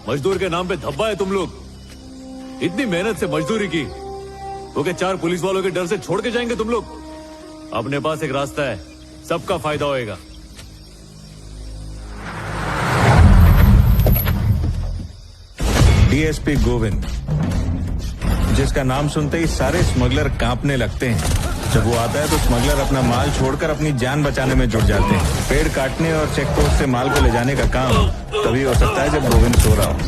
मजदूर के नाम पे धब्बा है तुम लोग। इतनी मेहनत से मजदूरी की तो क्या 4 पुलिस वालों के डर से छोड़ के जाएंगे तुम लोग? अपने पास एक रास्ता है, सबका फायदा होएगा। डीएसपी गोविंद, जिसका नाम सुनते ही सारे स्मगलर कांपने लगते हैं। जब वो आता है तो स्मगलर अपना माल छोड़कर अपनी जान बचाने में जुट जाते हैं। पेड़ काटने और चेक पोस्ट से माल को ले जाने का काम तभी हो सकता है जब गोविंद सो रहा हो।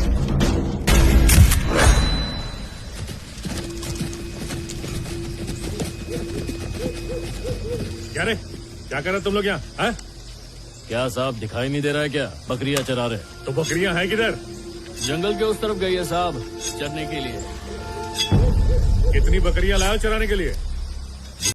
क्या रे, क्या कर रहे तुम लोग यहाँ? हैं? क्या साहब दिखाई नहीं दे रहा है क्या? बकरियां चरा रहे। तो बकरियां हैं किधर? जंगल के उस तरफ गई है साहब, चरने के लिए। कितनी बकरियां लाए हो चराने के लिए?